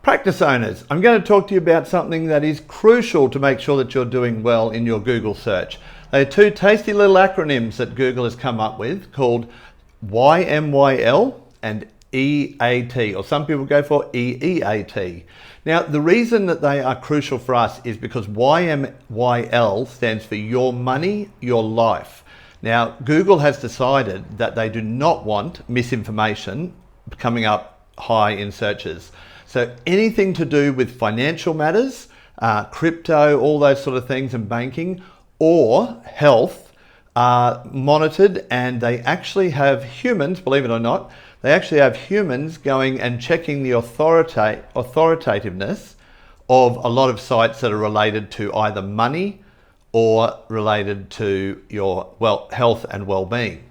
Practice owners, I'm going to talk to you about something that is crucial to make sure that you're doing well in your Google search. They are two tasty little acronyms that Google has come up with called YMYL and EAT, or some people go for EEAT. Now, the reason that they are crucial for us is because YMYL stands for your money, your life. Now, Google has decided that they do not want misinformation coming up high in searches. So anything to do with financial matters, crypto, all those sort of things, and banking or health are monitored, and they actually have humans, believe it or not, they actually have humans going and checking the authoritativeness of a lot of sites that are related to either money or related to your health and well-being.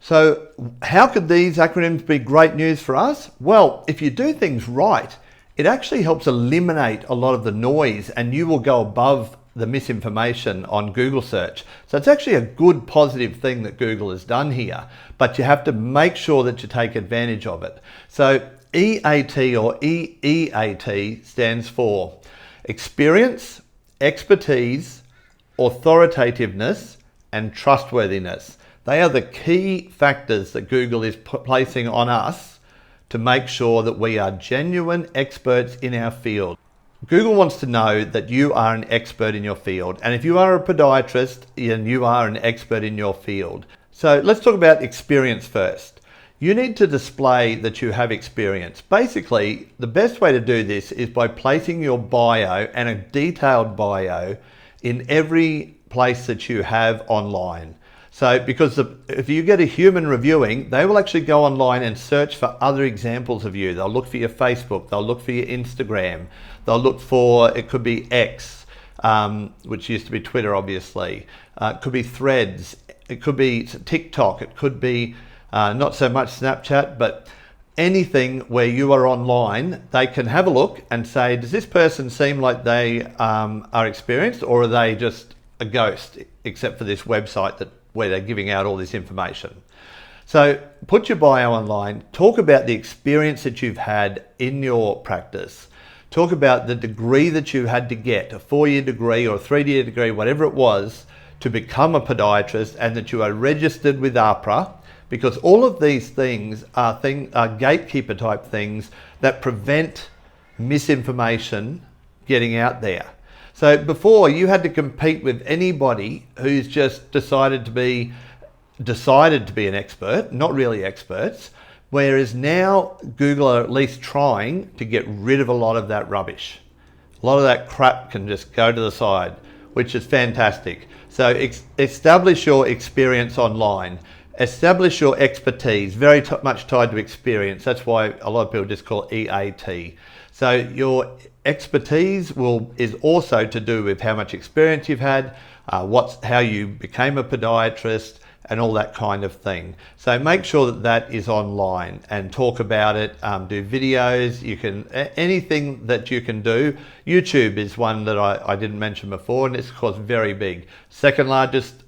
So how could these acronyms be great news for us? Well, if you do things right, it actually helps eliminate a lot of the noise and you will go above the misinformation on Google search. So it's actually a good positive thing that Google has done here, but you have to make sure that you take advantage of it. So EAT or EEAT stands for experience, expertise, authoritativeness, and trustworthiness. They are the key factors that Google is placing on us to make sure that we are genuine experts in our field. Google wants to know that you are an expert in your field. And if you are a podiatrist, then you are an expert in your field. So let's talk about experience first. You need to display that you have experience. Basically, the best way to do this is by placing your bio and a detailed bio in every place that you have online. So because if you get a human reviewing, they will actually go online and search for other examples of you. They'll look for your Facebook, they'll look for your Instagram, they'll look for, it could be X, which used to be Twitter obviously, it could be Threads, it could be TikTok, it could be not so much Snapchat, but anything where you are online, they can have a look and say, does this person seem like they are experienced, or are they just a ghost, except for this website where they're giving out all this information. So put your bio online, talk about the experience that you've had in your practice, talk about the degree that you had to get, a 4-year degree or a 3-year degree, whatever it was, to become a podiatrist, and that you are registered with APRA, because all of these things are gatekeeper type things that prevent misinformation getting out there. So before, you had to compete with anybody who's just decided to be an expert, not really experts, whereas now Google are at least trying to get rid of a lot of that rubbish. A lot of that crap can just go to the side, which is fantastic. So establish your experience online. Establish your expertise, very much tied to experience. That's why a lot of people just call it EAT. So your expertise is also to do with how much experience you've had, how you became a podiatrist, and all that kind of thing. So make sure that that is online and talk about it. Do videos. You can anything that you can do. YouTube is one that I didn't mention before, and it's of course very big. Second largest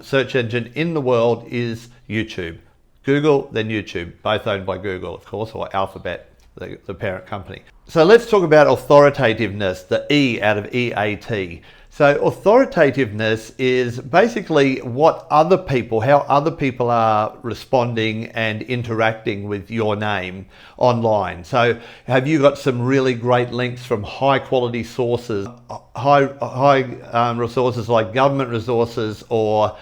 search engine in the world is YouTube. Google, then YouTube, both owned by Google, of course, or Alphabet, the parent company. So let's talk about authoritativeness, the E out of EAT. So authoritativeness is basically how other people are responding and interacting with your name online. So have you got some really great links from high quality sources, high resources like government resources or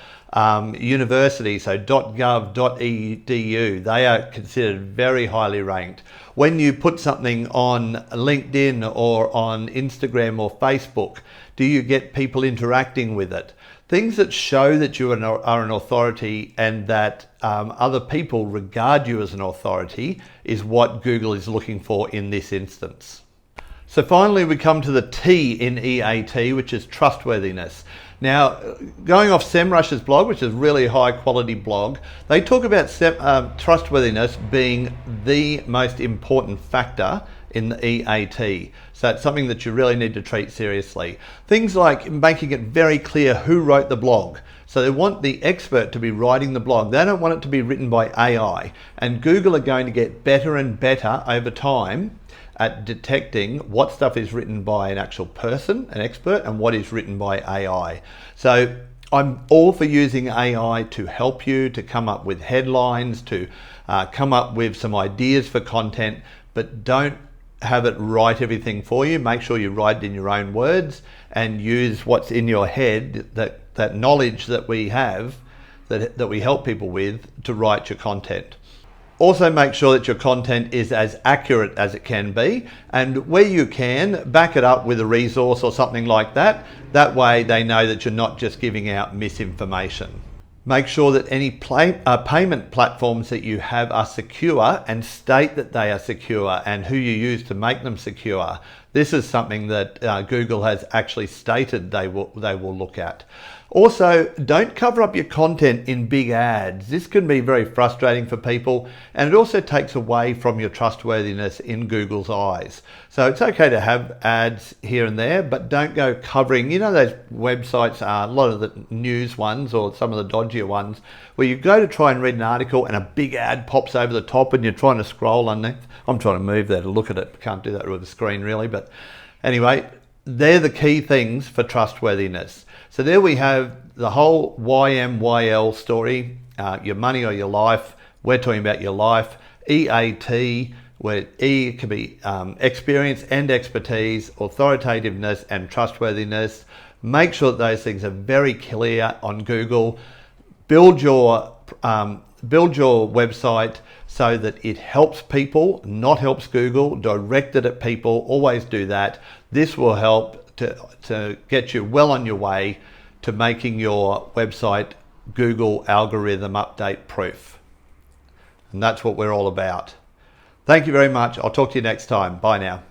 universities, so .gov.edu, they are considered very highly ranked. When you put something on LinkedIn or on Instagram or Facebook, do you get people interacting with it? Things that show that you are an authority and that other people regard you as an authority is what Google is looking for in this instance. So finally, we come to the T in EAT, which is trustworthiness. Now, going off SEMrush's blog, which is a really high quality blog, they talk about trustworthiness being the most important factor in the EAT. So it's something that you really need to treat seriously. Things like making it very clear who wrote the blog. So they want the expert to be writing the blog. They don't want it to be written by AI. And Google are going to get better and better over time at detecting what stuff is written by an actual person, an expert, and what is written by AI. So I'm all for using AI to help you to come up with headlines, to come up with some ideas for content, but don't have it write everything for you. Make sure you write it in your own words and use what's in your head, that knowledge that we have, that we help people with, to write your content. Also make sure that your content is as accurate as it can be, and where you can, back it up with a resource or something like that. That way they know that you're not just giving out misinformation. Make sure that any payment platforms that you have are secure, and state that they are secure and who you use to make them secure. This is something that Google has actually stated they will look at. Also, don't cover up your content in big ads. This can be very frustrating for people, and it also takes away from your trustworthiness in Google's eyes. So it's okay to have ads here and there, but don't go covering, you know, those websites, a lot of the news ones or some of the dodgier ones, where you go to try and read an article and a big ad pops over the top and you're trying to scroll underneath. I'm trying to move there to look at it. Can't do that with a screen really, but anyway, they're the key things for trustworthiness. So there we have the whole YMYL story, your money or your life. We're talking about your life. EAT, where E can be experience and expertise, authoritativeness and trustworthiness. Make sure that those things are very clear on Google. Build your website so that it helps people, not helps Google. Direct it at people. Always do that. This will help to get you well on your way to making your website Google algorithm update proof. And that's what we're all about. Thank you very much. I'll talk to you next time. Bye now.